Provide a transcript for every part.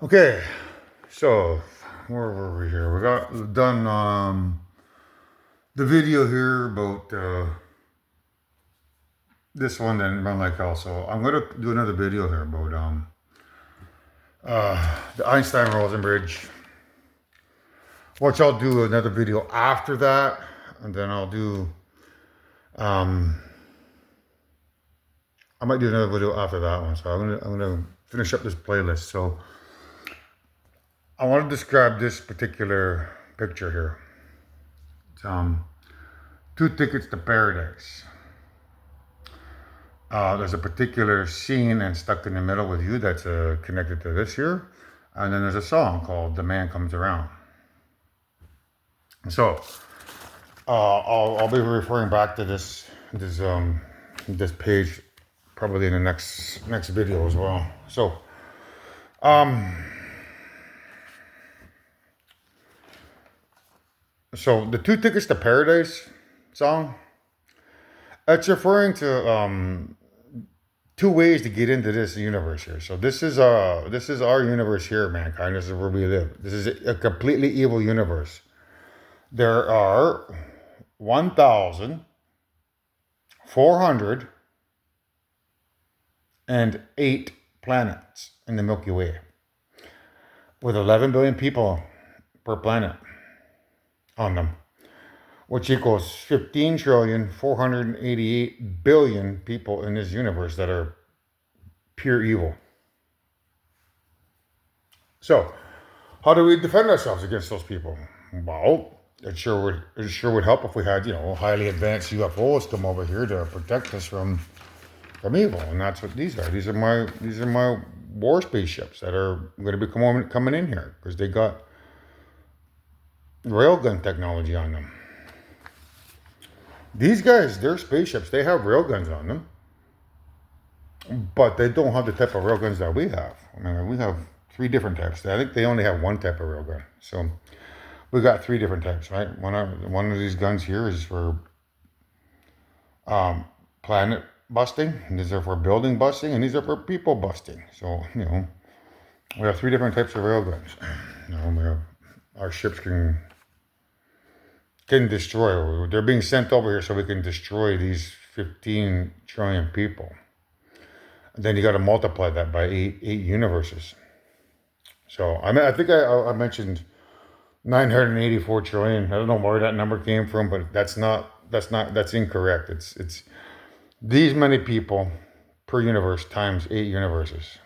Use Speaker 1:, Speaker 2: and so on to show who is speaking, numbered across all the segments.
Speaker 1: Okay, so where were we here? We got done the video here about this one and Run Like Hell. So I'm gonna do another video here about the Einstein-Rosen bridge, which I'll do another video after that, and then um I might do another video after that one. So I'm gonna finish up this playlist. So I want to describe this particular picture here. It's Two Tickets to Paradise. There's a particular scene and Stuck in the Middle with You that's connected to this here. And then there's a song called The Man Comes Around. So I'll be referring back to this page probably in the next video as well. So um, so the Two Tickets to Paradise song, it's referring to two ways to get into this universe here. So this is our universe here, mankind. This is where we live. This is a completely evil universe. There are 1,408 planets in the Milky Way, with 11 billion people per planet on them, which equals 15,488,000,000,000 people in this universe that are pure evil. So, how do we defend ourselves against those people? Well, it sure would help if we had, highly advanced UFOs come over here to protect us from evil, and that's what these are. These are my war spaceships that are going to be coming in here because they got railgun technology on them. These guys, their spaceships, they have railguns on them, but they don't have the type of railguns that we have. I mean, we have three different types. I think they only have one type of railgun. So we got three different types, right? One of these guns here is for planet busting, and these are for building busting, and these are for people busting. So we have three different types of railguns. Our ships can destroy. They're being sent over here so we can destroy these 15 trillion people. And then you got to multiply that by eight universes. So I think I mentioned 984 trillion. I don't know where that number came from, but that's incorrect. It's these many people per universe times 8 universes.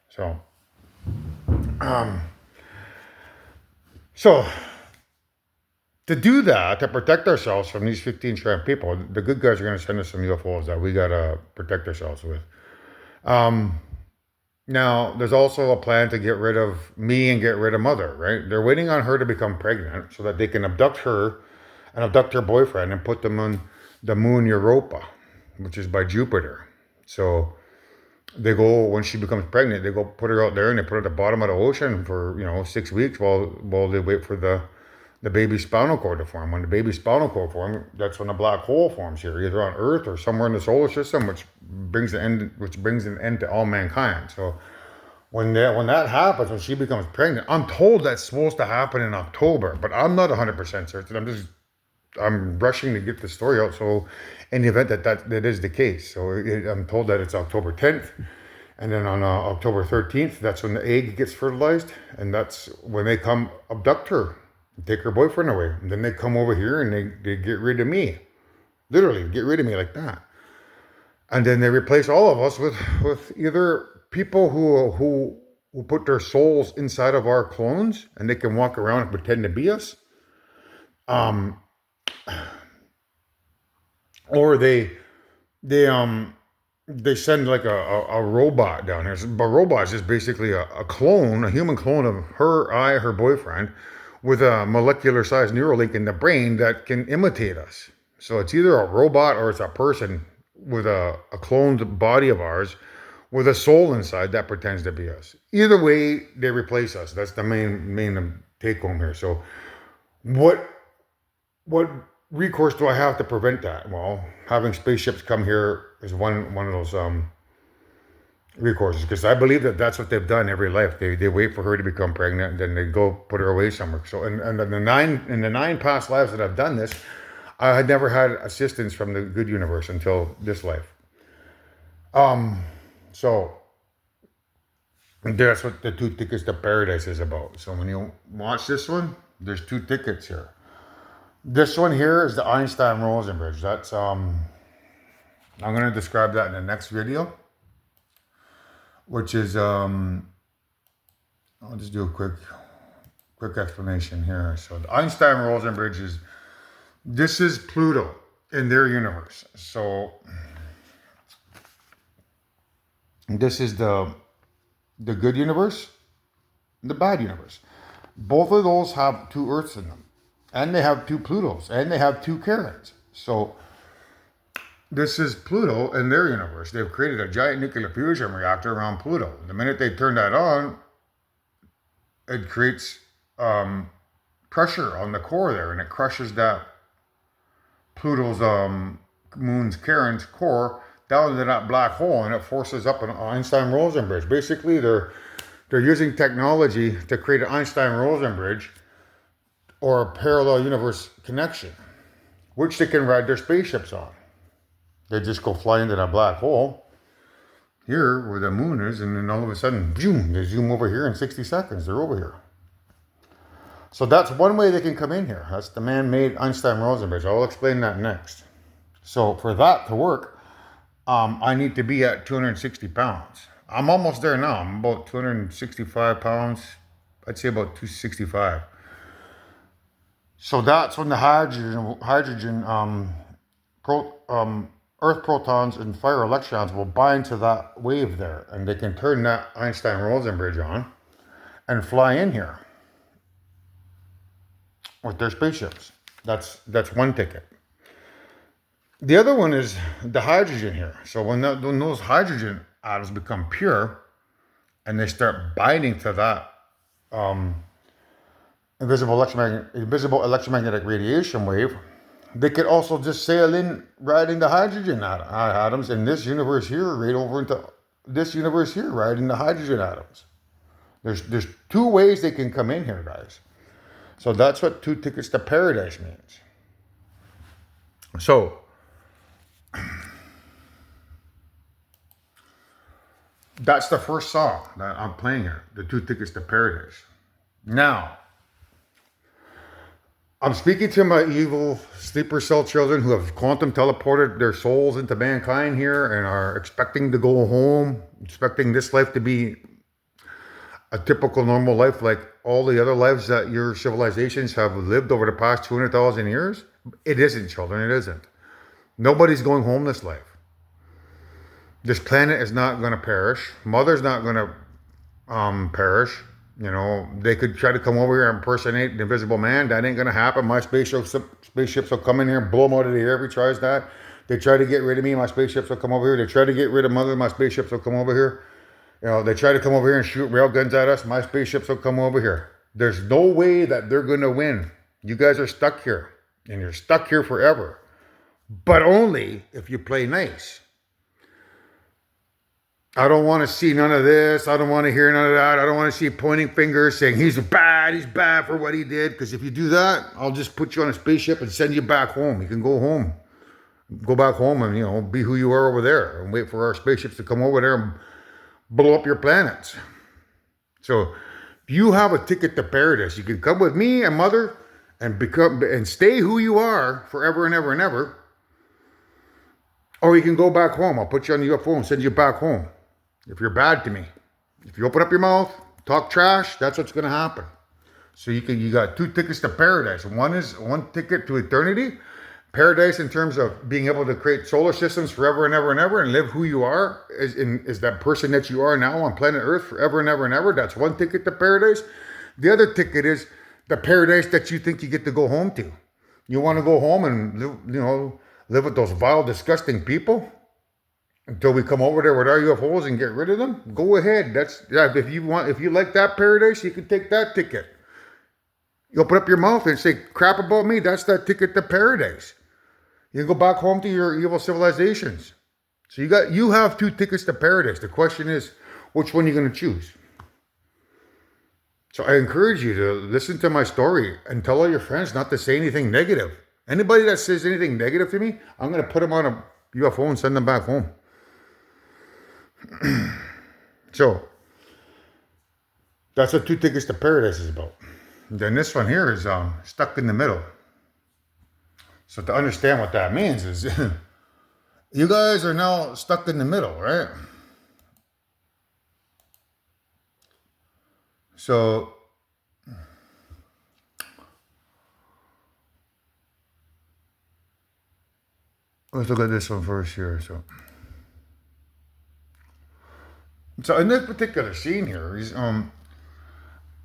Speaker 1: So so to do that, to protect ourselves from these 15 trillion people, the good guys are going to send us some UFOs that we got to protect ourselves with. Now, there's also a plan to get rid of me and get rid of Mother, right? They're waiting on her to become pregnant so that they can abduct her and abduct her boyfriend and put them on the moon Europa, which is by Jupiter. So they go, when she becomes pregnant, they go put her out there and they put her at the bottom of the ocean for 6 weeks while they wait for the baby spinal cord to form. When the baby spinal cord forms, that's when a black hole forms here, either on Earth or somewhere in the solar system, which brings an end to all mankind. So when that happens, when she becomes pregnant, I'm told that's supposed to happen in October, but I'm not 100% certain. I'm rushing to get the story out. So in the event that is the case, so I'm told that it's October 10th. And then on October 13th, that's when the egg gets fertilized. And that's when they come abduct her, take her boyfriend away. And then they come over here and they get rid of me. Literally, get rid of me like that. And then they replace all of us with either people who put their souls inside of our clones and they can walk around and pretend to be us. Or they send like a robot down here. A robot is just basically a clone, a human clone of her boyfriend, with a molecular sized Neuralink in the brain that can imitate us. So it's either a robot or it's a person with a cloned body of ours with a soul inside that pretends to be us. Either way, they replace us. That's the main take home here. So what recourse do I have to prevent that? Well, having spaceships come here is one of those recourses, because I believe that that's what they've done every life. They wait for her to become pregnant, and then they go put her away somewhere. So, and the nine past lives that I've done this, I had never had assistance from the good universe until this life. So that's what the two tickets to paradise is about. So when you watch this one, there's two tickets here. This one here is the Einstein-Rosen bridge. That's I'm going to describe that in the next video, which is I'll just do a quick explanation here. So the Einstein-Rosen bridge is, this is Pluto in their universe. So this is the good universe, the bad universe. Both of those have two Earths in them, and they have two Plutos, and they have two Charons. So this is Pluto in their universe. They've created a giant nuclear fusion reactor around Pluto. The minute they turn that on, it creates pressure on the core there, and it crushes that Pluto's moon's Charon's core down into that black hole, and it forces up an Einstein-Rosen bridge. Basically, they're using technology to create an Einstein-Rosen bridge or a parallel universe connection, which they can ride their spaceships on. They just go fly into that black hole here where the moon is, and then all of a sudden, boom, they zoom over here in 60 seconds. They're over here. So that's one way they can come in here. That's the man-made Einstein-Rosen bridge. I'll explain that next. So for that to work, I need to be at 260 pounds. I'm almost there now. I'm about 265 pounds. I'd say about 265. So that's when the hydrogen Earth protons and fire electrons will bind to that wave there, and they can turn that Einstein-Rosen bridge on and fly in here with their spaceships. That's one ticket. The other one is the hydrogen here. So when those hydrogen atoms become pure and they start binding to that invisible electromagnetic radiation wave, they could also just sail in riding the hydrogen atoms in this universe here, right over into this universe here, riding the hydrogen atoms. There's two ways they can come in here, guys. So that's what two tickets to paradise means. So that's the first song that I'm playing here, the two tickets to paradise. Now, I'm speaking to my evil sleeper cell children who have quantum teleported their souls into mankind here and are expecting to go home, expecting this life to be a typical normal life like all the other lives that your civilizations have lived over the past 200,000 years. It isn't, children, it isn't. Nobody's going home this life. This planet is not going to perish. Mother's not going to perish. You know, they could try to come over here and impersonate the Invisible Man. That ain't going to happen. My spaceships will come in here and blow them out of the air if he tries that. They try to get rid of me. My spaceships will come over here. They try to get rid of Mother. My spaceships will come over here. You know, they try to come over here and shoot rail guns at us. My spaceships will come over here. There's no way that they're going to win. You guys are stuck here. And you're stuck here forever. But only if you play nice. I don't want to see none of this. I don't want to hear none of that. I don't want to see pointing fingers saying he's bad for what he did. Because if you do that, I'll just put you on a spaceship and send you back home. You can go home. Go back home and, you know, be who you are over there. And wait for our spaceships to come over there and blow up your planets. So if you have a ticket to paradise, you can come with me and Mother and stay who you are forever and ever and ever. Or you can go back home. I'll put you on the UFO and send you back home. If you're bad to me, if you open up your mouth, talk trash, that's what's going to happen. So you got two tickets to paradise. One ticket to eternity, paradise in terms of being able to create solar systems forever and ever and ever and live who you are is that person that you are now on planet Earth forever and ever and ever. That's one ticket to paradise. The other ticket is the paradise that you think you get to go home to. You want to go home and live with those vile, disgusting people until we come over there with our UFOs and get rid of them. Go ahead. If you like that paradise, you can take that ticket. You open up your mouth and say crap about me. That's that ticket to paradise. You can go back home to your evil civilizations. So you have two tickets to paradise. The question is, which one are you going to choose? So I encourage you to listen to my story and tell all your friends not to say anything negative. Anybody that says anything negative to me, I'm going to put them on a UFO and send them back home. So that's what two tickets to paradise is about. And then this one here is stuck in the middle. So to understand what that means is you guys are now stuck in the middle, right? So let's look at this one first here. So in this particular scene here, he's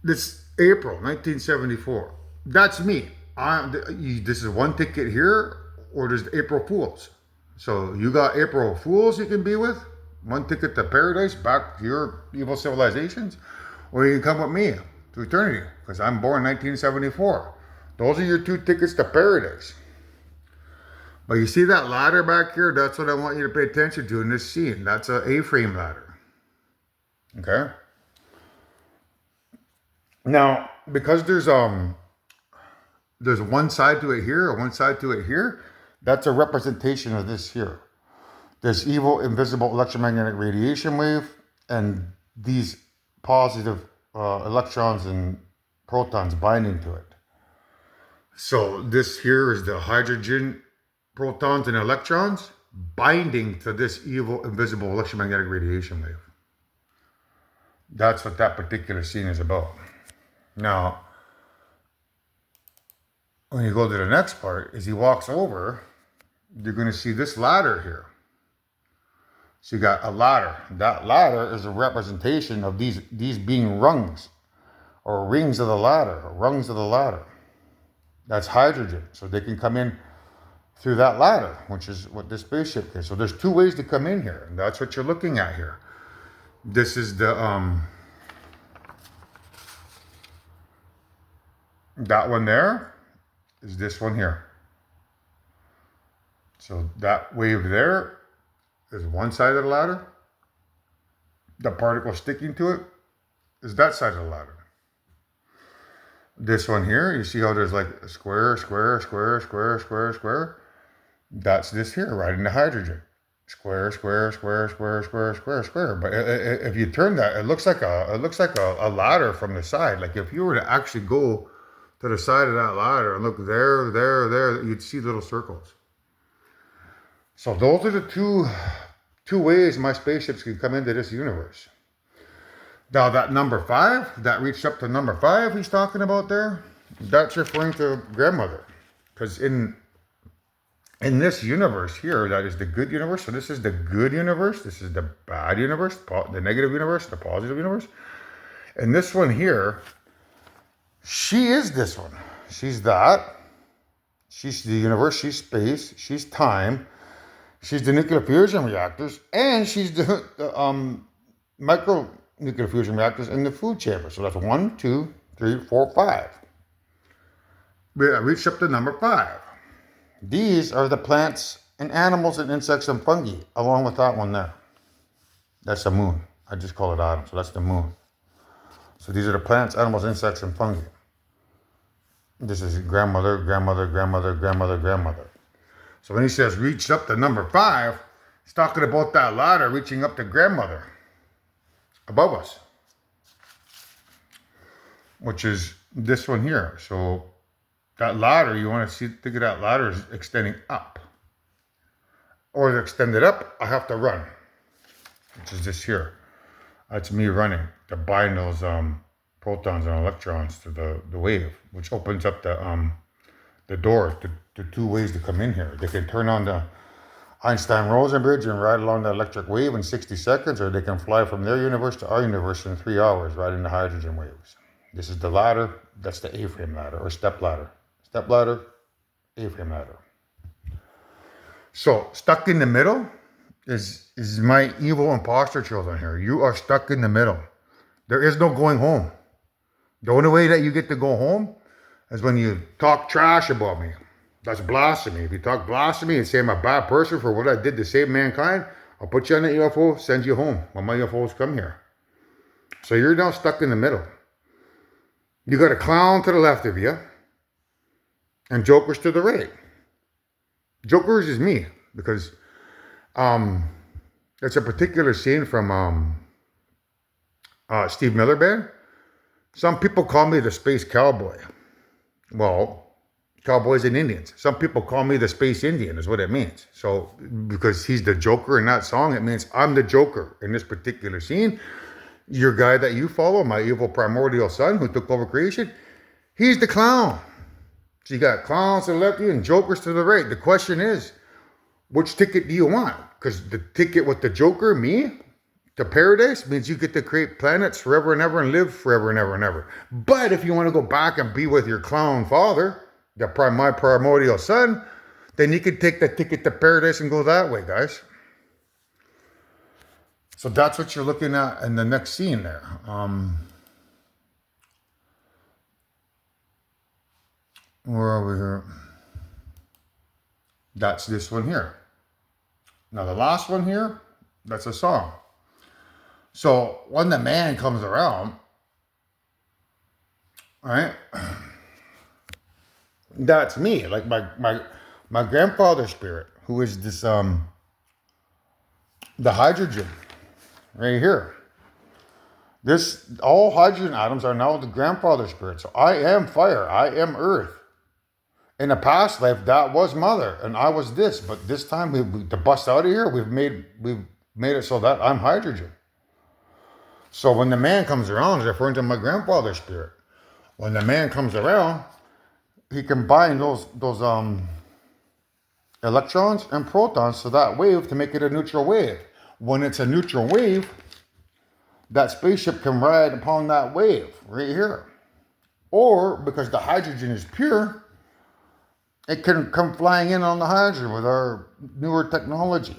Speaker 1: this April 1974. That's me. This is one ticket here, or there's April Fools. So you got April Fools you can be with, one ticket to paradise, back to your evil civilizations, or you can come with me to eternity, because I'm born 1974. Those are your two tickets to paradise. But you see that ladder back here? That's what I want you to pay attention to in this scene. That's an A-frame ladder. Okay? Now, because there's one side to it here or one side to it here, that's a representation of this here. This evil, invisible electromagnetic radiation wave and these positive electrons and protons binding to it. So this here is the hydrogen, protons, and electrons binding to this evil, invisible electromagnetic radiation wave. That's what that particular scene is about. Now, when you go to the next part, as he walks over, you're going to see this ladder here. So you got a ladder. That ladder is a representation of these being rungs, or rings of the ladder, or rungs of the ladder. That's hydrogen. So they can come in through that ladder, which is what this spaceship is. So there's two ways to come in here, and that's what you're looking at here. This is the that one there is this one here. So that wave there is one side of the ladder. The particle sticking to it is that side of the ladder. This one here, you see how there's like a square, square, square, square, square, square. That's this here, right in the hydrogen. Square, square, square, square, square, square, square. But if you turn that, it looks like a ladder from the side. Like if you were to actually go to the side of that ladder and look there, there, you'd see little circles. So those are the two ways my spaceships can come into this universe. Now that number 5, that reached up to number 5 he's talking about there, that's referring to grandmother. Because in this universe here, that is the good universe. So this is the good universe. This is the bad universe, the negative universe, the positive universe. And this one here, she is this one. She's that. She's the universe. She's space. She's time. She's the nuclear fusion reactors. And she's the micro nuclear fusion reactors in the food chamber. So that's 1, 2, 3, 4, 5. We reached up to number 5. These are the plants and animals and insects and fungi, along with that one there. That's the moon. I just call it Adam, so that's the moon. So these are the plants, animals, insects, and fungi. This is grandmother, grandmother, grandmother, grandmother, grandmother. So when he says reach up to number 5, he's talking about that ladder reaching up to grandmother above us, which is this one here. So that ladder, you want to think of that ladder is extending up. Or to extend it up, I have to run, which is this here. That's me running to bind those protons and electrons to the wave, which opens up the door to two ways to come in here. They can turn on the Einstein-Rosen bridge and ride along the electric wave in 60 seconds, or they can fly from their universe to our universe in 3 hours, riding the hydrogen waves. This is the ladder. That's the A-frame ladder, or step ladder. Step ladder, A-frame ladder. So, stuck in the middle is my evil imposter children here. You are stuck in the middle. There is no going home. The only way that you get to go home is when you talk trash about me. That's blasphemy. If you talk blasphemy and say I'm a bad person for what I did to save mankind, I'll put you on a UFO, send you home when my UFOs come here. So you're now stuck in the middle. You got a clown to the left of you and jokers to the right. Jokers is me because it's a particular scene from Steve Miller Band. Some people call me the Space Cowboy. Well, cowboys and Indians. Some people call me the Space Indian is what it means. So because he's the Joker in that song, it means I'm the Joker in this particular scene. Your guy that you follow, my evil primordial son who took over creation, he's the clown. So you got clowns to the left of you and jokers to the right. The question is, which ticket do you want? Because the ticket with the Joker, me, to paradise means you get to create planets forever and ever and live forever and ever and ever. But if you want to go back and be with your clown father, my primordial son, then you can take the ticket to paradise and go that way, guys. So that's what you're looking at in the next scene there. Where are we here? That's this one here. Now the last one here, that's a song. So when the man comes around, right? That's me, like my grandfather's spirit, who is this the hydrogen right here. This all hydrogen atoms are now the grandfather spirit. So I am fire, I am earth. In a past life, that was mother, and I was this. But this time, to bust out of here, we've made it so that I'm hydrogen. So when the man comes around, it's referring to my grandfather's spirit. When the man comes around, he combines those electrons and protons to that wave to make it a neutral wave. When it's a neutral wave, that spaceship can ride upon that wave right here. Or because the hydrogen is pure, it can come flying in on the hydrogen with our newer technology.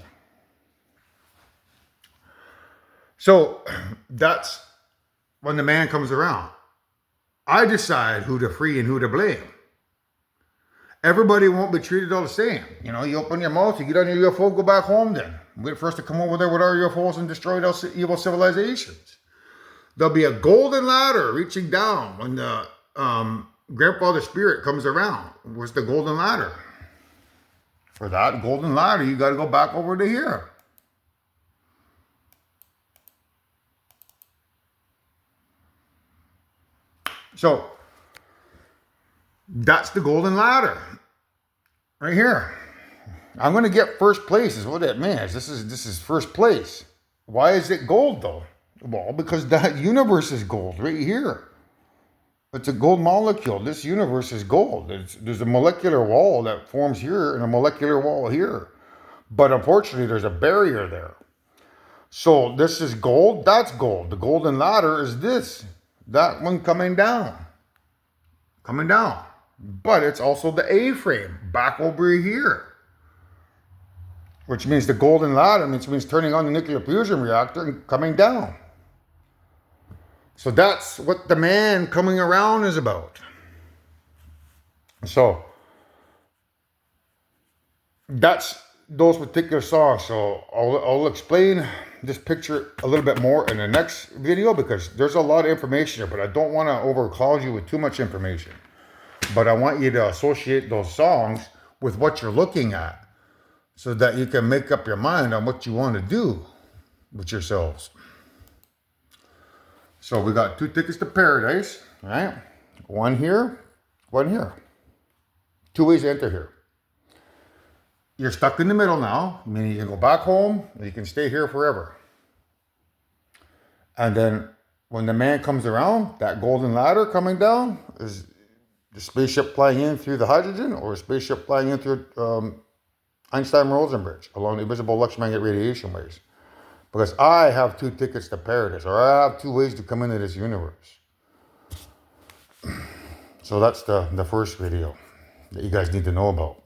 Speaker 1: So that's when the man comes around. I decide who to free and who to blame. Everybody won't be treated all the same. You know, you open your mouth, you get on your UFO, go back home then. Wait for us to come over there with our UFOs and destroy those evil civilizations. There'll be a golden ladder reaching down when the grandfather spirit comes around. Where's the golden ladder? For that golden ladder, you got to go back over to here. So that's the golden ladder right here. I'm going to get first place is what it means. This is first place. Why is it gold though? Well, because that universe is gold right here. It's a gold molecule. This universe is gold. There's a molecular wall that forms here and a molecular wall here. But unfortunately, there's a barrier there. So this is gold. That's gold. The golden ladder is this. That one coming down. Coming down. But it's also the A-frame back over here. Which means the golden ladder means turning on the nuclear fusion reactor and coming down. So that's what the man coming around is about. So that's those particular songs. So I'll explain this picture a little bit more in the next video because there's a lot of information here, but I don't want to overcloud you with too much information. But I want you to associate those songs with what you're looking at so that you can make up your mind on what you want to do with yourselves. So we got 2 tickets to paradise, right? One here, one here. 2 ways to enter here. You're stuck in the middle now, meaning you can go back home or you can stay here forever. And then when the man comes around, that golden ladder coming down is the spaceship flying in through the hydrogen or a spaceship flying in through Einstein-Rosen bridge along the visible electromagnetic radiation waves. Because I have 2 tickets to paradise, or I have 2 ways to come into this universe. So that's the first video that you guys need to know about.